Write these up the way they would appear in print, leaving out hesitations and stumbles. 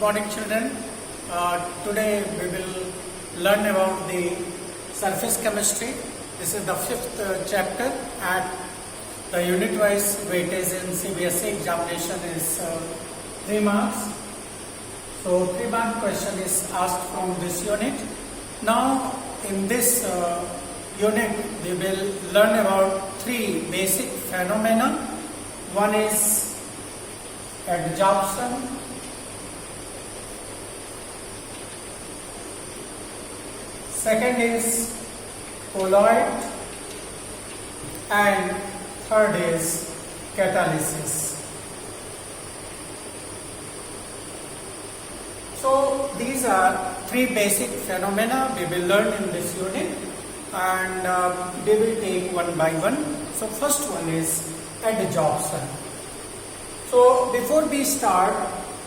morning, children. Today we will learn about the surface chemistry. This is the fifth chapter, and the unit-wise weightage in CBSE examination is 3 marks. So 3-mark question is asked from this unit. Now in this unit we will learn about 3 basic phenomena. One is adsorption, second is colloid, and third is catalysis. So these are 3 basic phenomena we will learn in this unit, and we will take one by one. So first one is adsorption. So before we start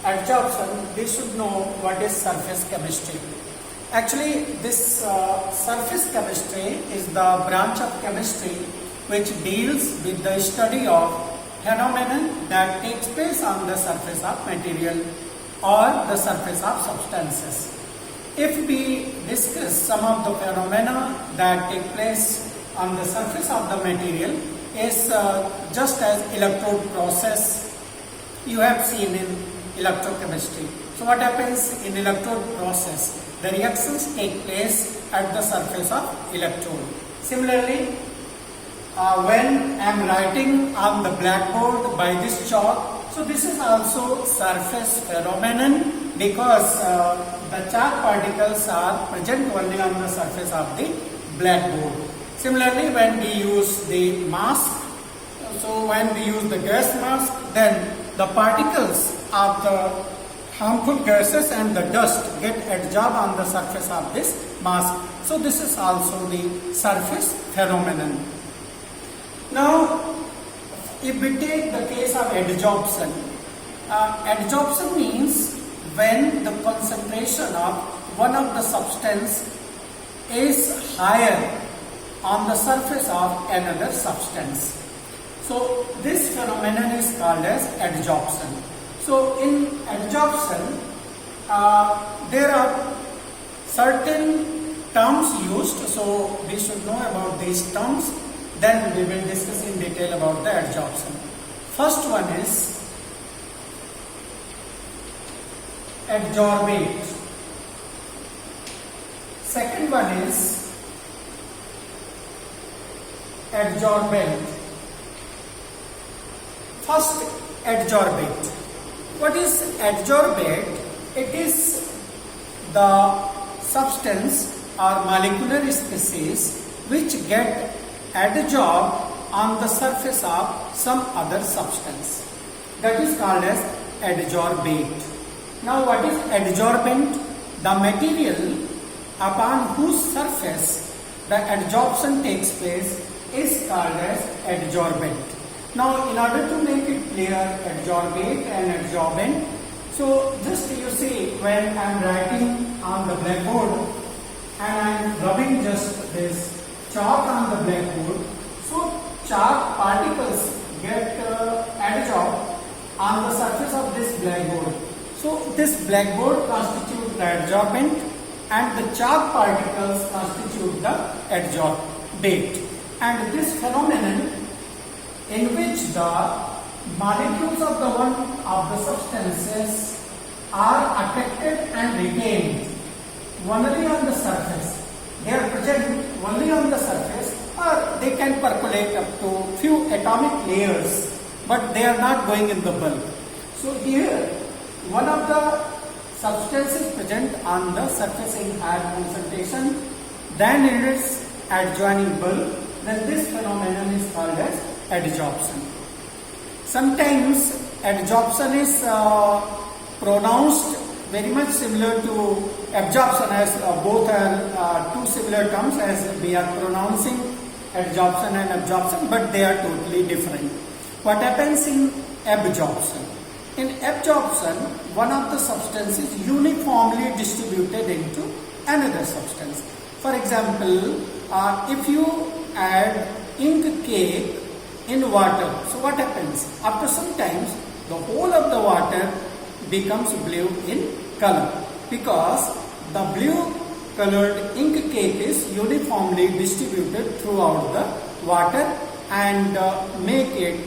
adsorption, we should know what is surface chemistry. Actually, this surface chemistry is the branch of chemistry which deals with the study of phenomenon that takes place on the surface of material or the surface of substances. If we discuss some of the phenomena that take place on the surface of the material, is just as electrode process you have seen in electrochemistry. So what happens in electrode process? The reactions take place at the surface of electrode. Similarly, when I am writing on the blackboard by this chalk, so this is also surface phenomenon, because the chalk particles are present only on the surface of the blackboard. Similarly, when we use the mask, so when we use the gas mask, then the particles of the harmful gases and the dust get adsorbed on the surface of this mask. So this is also the surface phenomenon. Now, if we take the case of adsorption, adsorption means when the concentration of one of the substance is higher on the surface of another substance. So this phenomenon is called as adsorption. So in adsorption, there are certain terms used, so we should know about these terms. Then we will discuss in detail about the adsorption. First one is adsorbate. Second one is adsorbent. First, adsorbate. What is adsorbate? It is the substance or molecular species which get adsorbed on the surface of some other substance. That is called as adsorbate. Now what is adsorbent? The material upon whose surface the adsorption takes place is called as adsorbent. Now, in order to make it clear, adsorbate and adsorbent, so just you see, when I am writing on the blackboard and I am rubbing just this chalk on the blackboard, so chalk particles get adsorbed on the surface of this blackboard. So this blackboard constitutes the adsorbent and the chalk particles constitute the adsorbate. And this phenomenon in which the molecules of the one of the substances are affected and retained only on the surface. They are present only on the surface, or they can percolate up to few atomic layers, but they are not going in the bulk. So here, one of the substances present on the surface in higher concentration than in its adjoining bulk, then this phenomenon is called as adsorption. Sometimes adsorption is pronounced very much similar to absorption, as both are two similar terms, as we are pronouncing adsorption and absorption, but they are totally different. What happens in absorption? In absorption, one of the substances is uniformly distributed into another substance. For example, if you add ink cake in water, so what happens? After some time, the whole of the water becomes blue in color, because the blue colored ink cake is uniformly distributed throughout the water and make it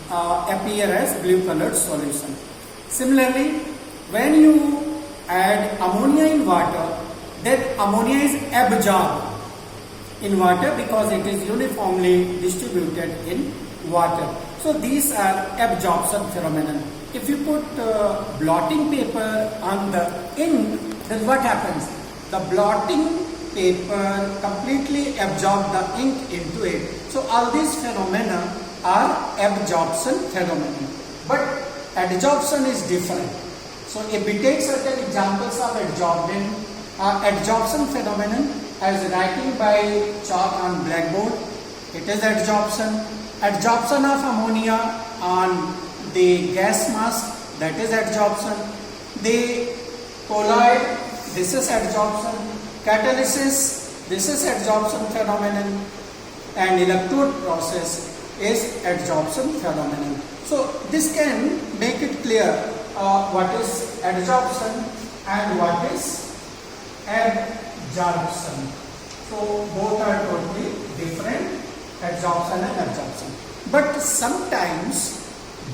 appear as blue colored solution. Similarly, when you add ammonia in water, then ammonia is absorbed in water because it is uniformly distributed in water. So these are absorption phenomenon. If you put blotting paper on the ink, then what happens? The blotting paper completely absorbs the ink into it. So all these phenomena are absorption phenomena. But adsorption is different. So if we take certain examples of adsorption phenomenon as writing by chalk on blackboard, it is adsorption. Adsorption of ammonia on the gas mask, that is adsorption. The colloid, this is adsorption. Catalysis, this is adsorption phenomenon. And electrode process is adsorption phenomenon. So this can make it clear what is adsorption and what is absorption. So both are totally different, adsorption and absorption. But sometimes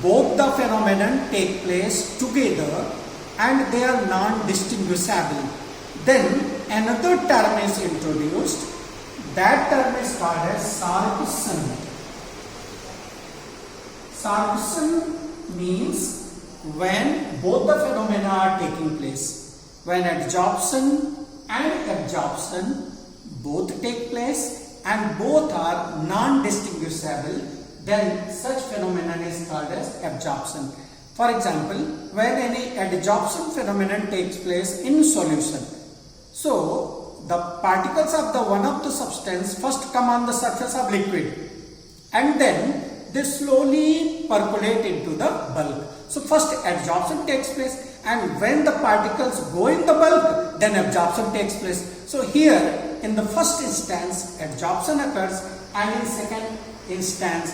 both the phenomenon take place together and they are non-distinguishable. Then another term is introduced. That term is called as sorption. Sorption means when both the phenomena are taking place. When adsorption and absorption both take place and both are non-distinguishable, then such phenomenon is called as absorption. For example, when any adsorption phenomenon takes place in solution, so the particles of the one of the substance first come on the surface of liquid and then they slowly percolate into the bulk. So first adsorption takes place, and when the particles go in the bulk, then absorption takes place. So here in the first instance adsorption occurs and in second instance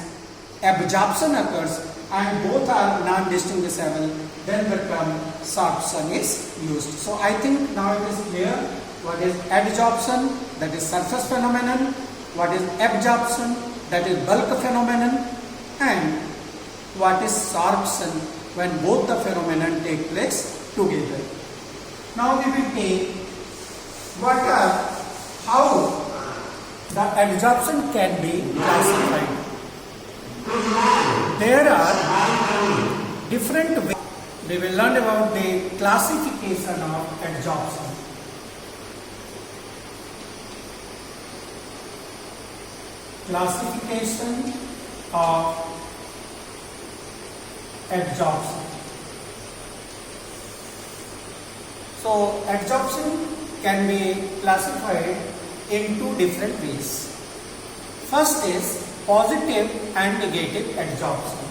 absorption occurs, and both are non-distinguishable, then the term sorption is used. So I think now it is clear what is adsorption, that is surface phenomenon, what is absorption, that is bulk phenomenon, and what is sorption, when both the phenomenon take place together. Now we will take how the adsorption can be classified. There are different ways. We will learn about the classification of adsorption. Classification of adsorption. So adsorption can be classified in two different ways. First is positive and negative adsorption.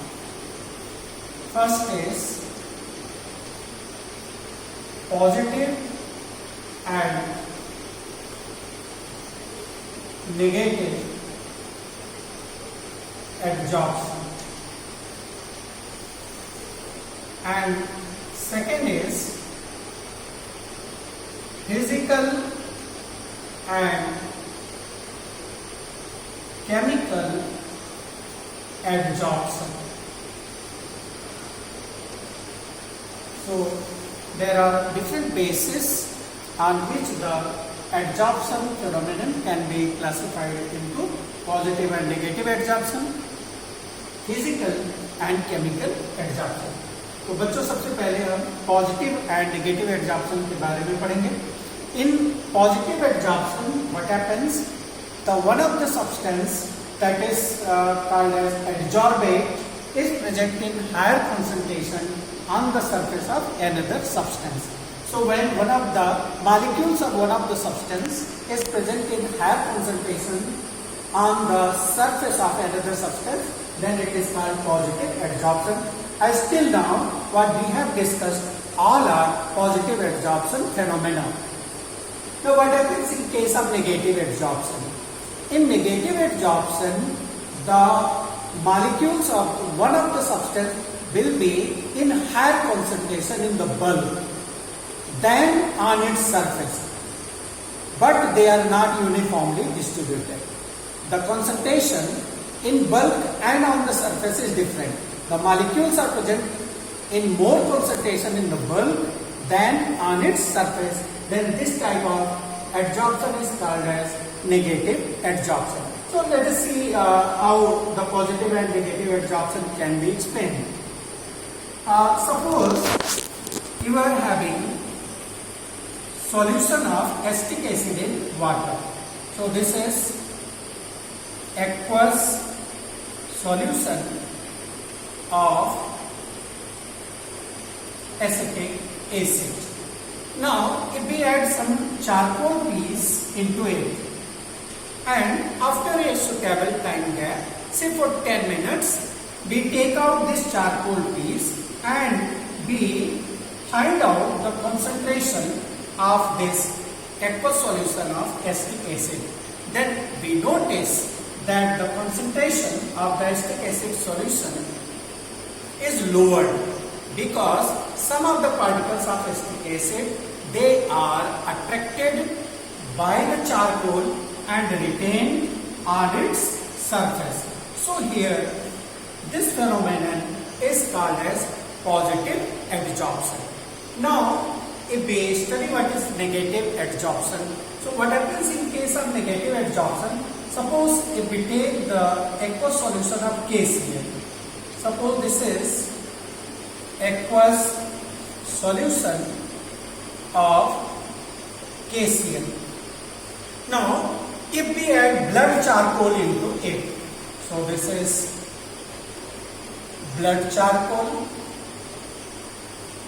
First is positive and negative adsorption. And second is physical and chemical adsorption. So there are different bases on which the adsorption phenomenon can be classified into positive and negative adsorption, physical and chemical adsorption. तो बच्चों सबसे पहले हम positive and negative adsorption के बारे में पढ़ेंगे. In positive adsorption what happens, the one of the substance that is called as adsorbate is present in higher concentration on the surface of another substance. So when one of the molecules of one of the substance is present in higher concentration on the surface of another substance, then it is called positive adsorption. As till now, what we have discussed all are positive adsorption phenomena. Now what happens in case of negative adsorption? In negative adsorption, the molecules of one of the substance will be in higher concentration in the bulk than on its surface, but they are not uniformly distributed. The concentration in bulk and on the surface is different. The molecules are present in more concentration in the bulk than on its surface. Then this type of adsorption is called as negative adsorption. So let us see how the positive and negative adsorption can be explained. Suppose you are having solution of acetic acid in water. So this is aqueous solution of acetic acid. Now if we add some charcoal piece into it, and after a suitable time gap, say for 10 minutes, we take out this charcoal piece and we find out the concentration of this aqueous solution of acetic acid. Then we notice that the concentration of the acetic acid solution is lowered because some of the particles of acetic acid, they are attracted by the charcoal and retained on its surface. So here this phenomenon is called as positive adsorption. Now if we study what is negative adsorption, so what happens in case of negative adsorption? Suppose if we take the aqueous solution of KCl, suppose this is aqueous solution of KCl. Now if we add blood charcoal into it, so this is blood charcoal.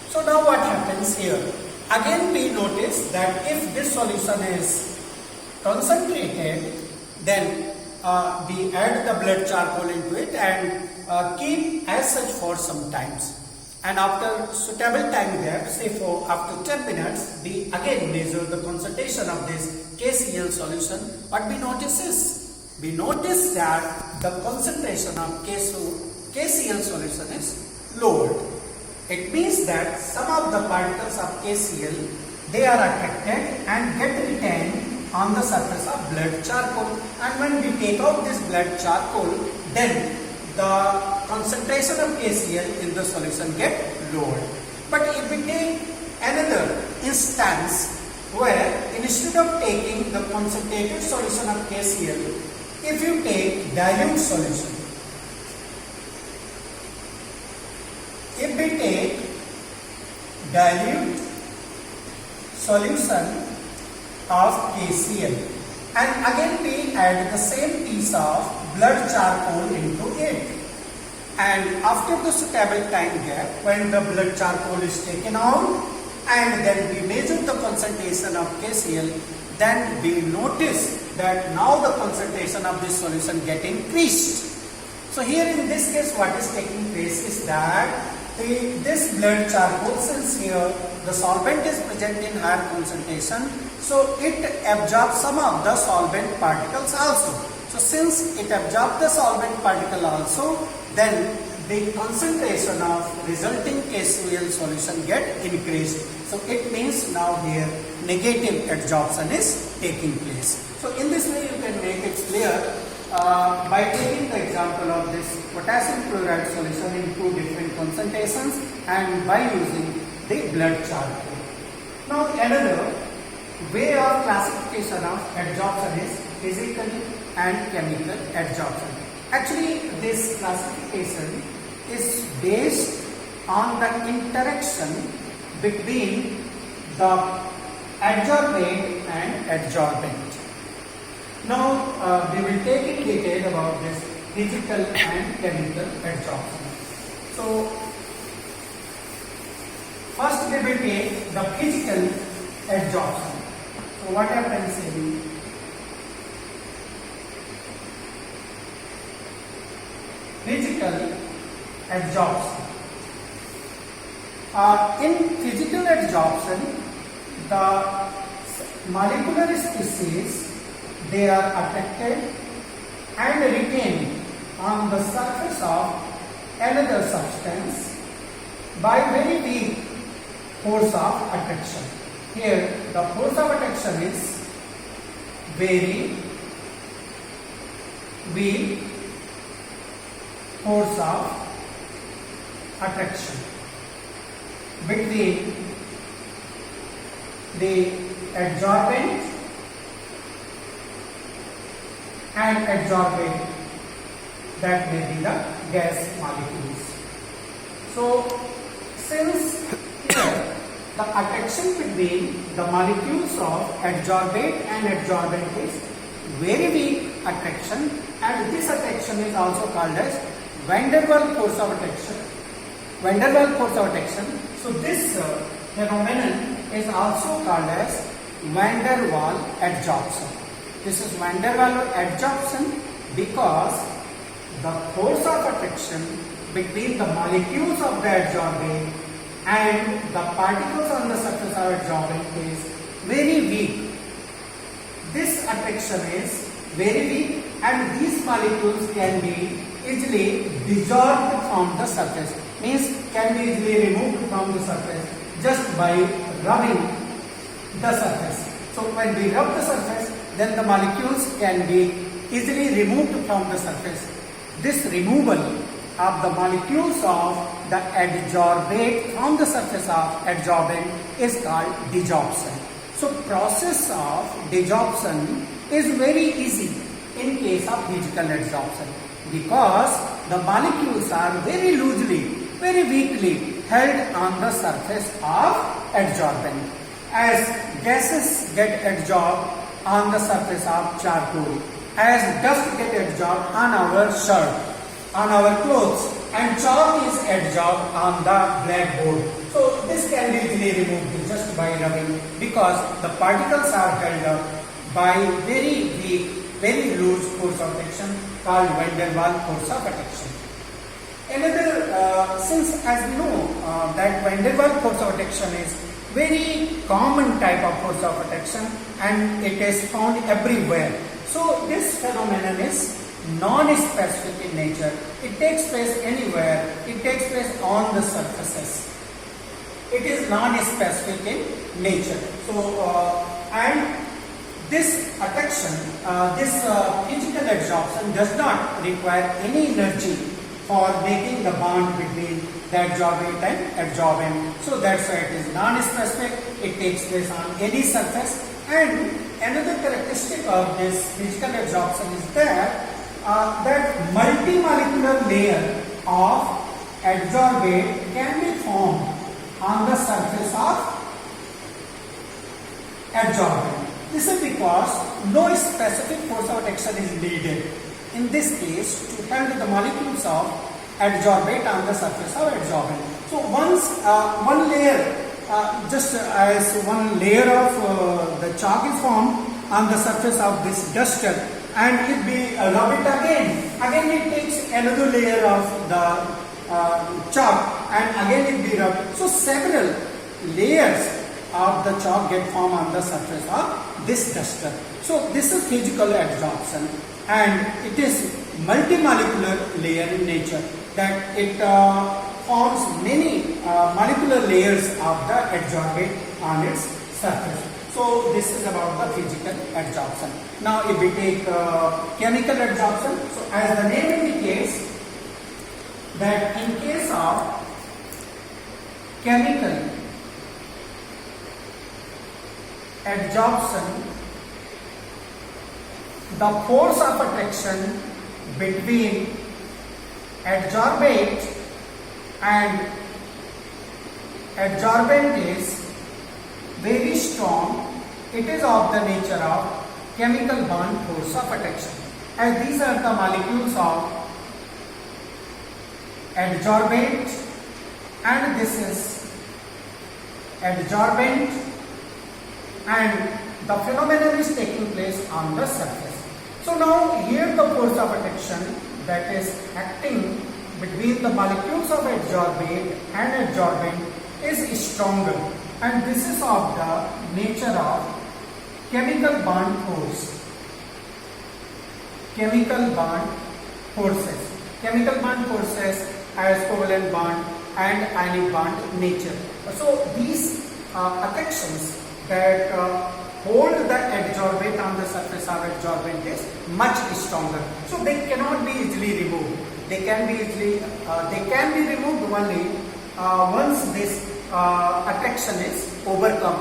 So now what happens here? Again we notice that if this solution is concentrated, then we add the blood charcoal into it and keep as such for some times. And after suitable time gap, say for after 10 minutes, we again measure the concentration of this KCl solution. What we notice is, we notice that the concentration of KCl solution is lowered. It means that some of the particles of KCl, they are attracted and get retained on the surface of blood charcoal. And when we take out this blood charcoal, then the concentration of KCl in the solution get lowered. But if we take another instance where instead of taking the concentrated solution of KCl, if you take dilute solution, if we take dilute solution of KCl and again we add the same piece of blood charcoal into it, and after the suitable time gap, when the blood charcoal is taken out and then we measure the concentration of KCl, then we notice that now the concentration of this solution get increased. So here in this case what is taking place is that this blood charcoal, since here the solvent is present in higher concentration, so it absorbs some of the solvent particles also. So since it absorbs the solvent particle also, then the concentration of resulting KCl solution get increased. So it means now here negative adsorption is taking place. So in this way you can make it clear by taking the example of this potassium chloride solution in two different concentrations and by using the blood charcoal. Now another way of classification of adsorption is physical and chemical adsorption. Actually this classification is based on the interaction between the adsorbate and adsorbent. Now we will take in detail about this physical and chemical adsorption. So first we will take the physical adsorption. So what happens in physical adsorption? In physical adsorption, the molecular species, they are attracted and retained on the surface of another substance by very weak force of attraction. Here the force of attraction is very weak force of attraction between the adsorbent and adsorbate, that may be the gas molecules. So since here the attraction between the molecules of adsorbate and adsorbent is very weak attraction, and this attraction is also called as van der Waals force of attraction. Van der Waals force of attraction. So this phenomenon is also called as van der Waals adsorption. This is van der Waals adsorption because the force of attraction between the molecules of the adsorbate and the particles on the surface of adsorbent is very weak. This attraction is very weak and these molecules can be easily dissolved from the surface, means can be easily removed from the surface just by rubbing the surface. So when we rub the surface, then the molecules can be easily removed from the surface. This removal of the molecules of the adsorbate from the surface of adsorbent is called desorption. So process of desorption is very easy in case of physical adsorption because the molecules are very loosely, very weakly held on the surface of adsorbent. As gases get adsorbed on the surface of charcoal, as dust get adsorbed on our shirt, on our clothes, and chalk is adsorbed on the blackboard. So this can be easily removed just by rubbing because the particles are held up by very weak, very loose force of attraction called van der Waals force of attraction. Another, since as we know that van der Waals force of attraction is very common type of force of attraction and it is found everywhere. So this phenomenon is non-specific in nature. It takes place anywhere. It takes place on the surfaces. It is non-specific in nature. So and this attraction, this physical adsorption does not require any energy for making the bond between the adsorbate and adsorbent. So that's why it is non-specific. It takes place on any surface. And another characteristic of this physical adsorption is that multimolecular layer of adsorbate can be formed on the surface of adsorbent. This is because no specific force of attraction is needed in this case to hold the molecules of adsorbate on the surface of adsorbent. So once one layer, just as one layer of the chalk is formed on the surface of this duster, and it be rub it again it takes another layer of the chalk and again it be rubbed. So several layers of the chalk get formed on the surface of this duster. So this is physical adsorption and it is multimolecular layer in nature, that it forms many molecular layers of the adsorbate on its surface. So this is about the physical adsorption. Now if we take chemical adsorption, so as the name indicates that in case of chemical adsorption, the force of attraction between adsorbate and adsorbent is very strong. It is of the nature of chemical bond force of attraction, as these are the molecules of adsorbate and this is adsorbent, and the phenomenon is taking place on the surface. So now here the force of attraction that is acting between the molecules of adsorbate and adsorbent is stronger, and this is of the nature of chemical bond force. Chemical bond forces. Chemical bond forces as covalent bond, and ionic bond nature. So these attractions that hold the adsorbate on the surface of adsorbent is much stronger. So they cannot be easily removed. They can be removed only once this attraction is overcome.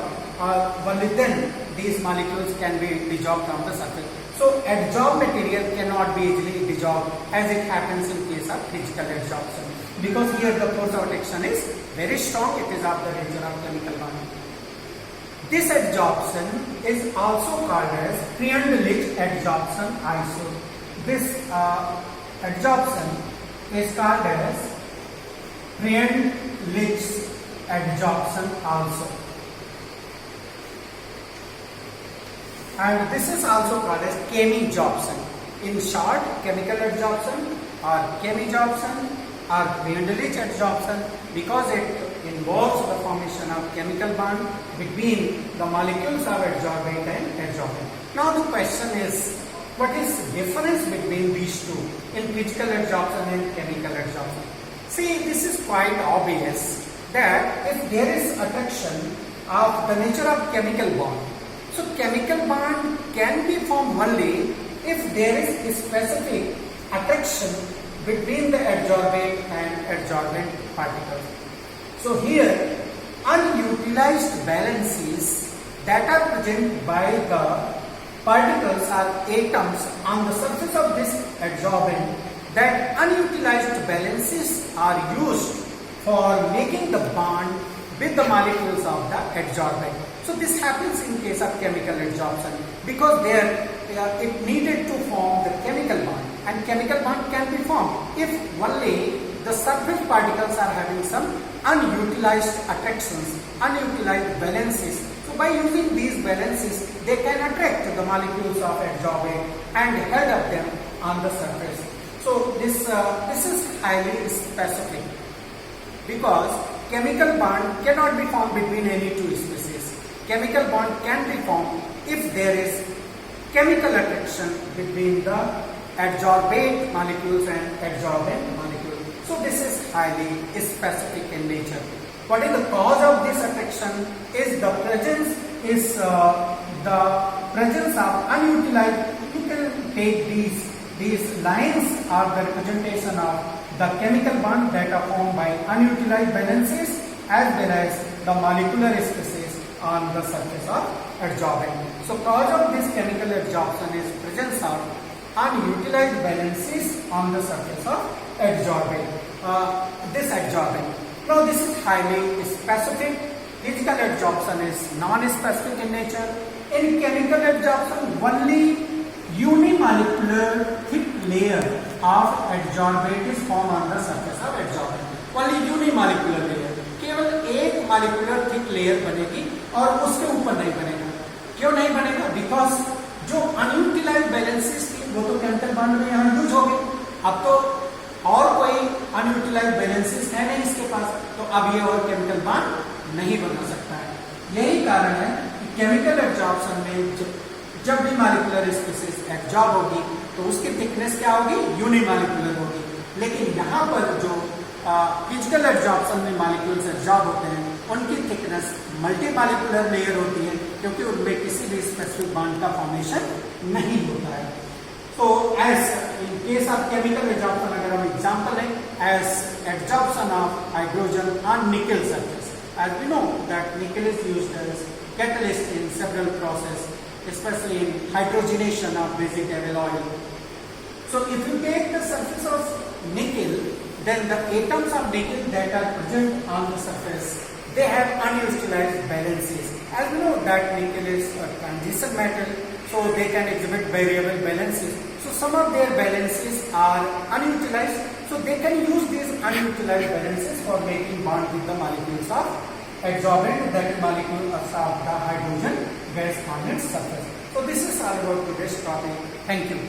Only then these molecules can be dissolved from the surface. So adsorbed material cannot be easily dissolved as it happens in case of physical adsorption, because here the force of attraction is very strong. It is of the nature of chemical bonding. This adsorption is also called as Freund-Litsch adsorption also. This adsorption is called as Freund-Litsch adsorption also. And this is also called as chemisorption. In short, chemical adsorption or chemisorption or Freund-Litsch adsorption, because it involves the formation of chemical bond between the molecules of adsorbate and adsorbent. Now the question is, what is the difference between these two in physical adsorption and chemical adsorption? See, this is quite obvious that if there is attraction of the nature of chemical bond, so chemical bond can be formed only if there is a specific attraction between the adsorbate and adsorbent particles. So here, unutilized balances that are present by the particles or atoms on the surface of this adsorbent, that unutilized balances are used for making the bond with the molecules of the adsorbent. So this happens in case of chemical adsorption, because there it needed to form the chemical bond, and chemical bond can be formed if only the surface particles are having some unutilized attractions, unutilized balances. So by using these balances, they can attract the molecules of adsorbate and held up them on the surface. So this is highly specific, because chemical bond cannot be formed between any two species. Chemical bond can be formed if there is chemical attraction between the adsorbate molecules and adsorbent molecules. So this is highly specific in nature. What is the cause of this attraction? Is the presence of unutilized. You can take these lines are the representation of the chemical bond that are formed by unutilized balances as well as the molecular species on the surface of adsorbent. So cause of this chemical adsorption is presence of unutilized balances on the surface of adsorbent. This adsorbent. Now this is highly specific. Physical adsorption is non-specific in nature. In chemical adsorption, only unimolecular thick layer of adsorbate is formed on the surface of adsorbent. Only unimolecular layer. केवल एक molecular thick layer बनेगी और उसके ऊपर नहीं बनेगा. क्यों नहीं बनेगा? Because जो unutilized balances थी वो तो chemical bond में यहाँ यूज हो गई. अब तो और कोई unutilized balances है नहीं इसके पास, तो अब ये और chemical bond नहीं बना सकता है. यही कारण है कि chemical adsorption में जब भी molecular species adsorb होगी तो उसकी thickness क्या होगी? Unimolecular होगी. लेकिन यहाँ पर जो फिजिकल एडसॉर्प्शन में मॉलिक्यूल्स एब्जॉर्ब होते हैं उनकी थिकनेस मल्टी मॉलिक्यूलर लेयर होती है, क्योंकि उनमें किसी भी स्पेसिफिक बॉन्ड का फॉर्मेशन नहीं होता है. तो as in case of chemical adsorption अगर हम एग्जांपल लें, as adsorption of hydrogen on nickel surface, as we know that nickel is used as catalyst in several process, specially in hydrogenation of vegetable oil. So if you take the surface of nickel, then the atoms of nickel that are present on the surface, they have unutilized balances. As we know that nickel is a transition metal, so they can exhibit variable balances. So some of their balances are unutilized, so they can use these unutilized balances for making bond with the molecules of adsorbent, that is molecule of the hydrogen gas on its surface. So this is all about today's topic. Thank you.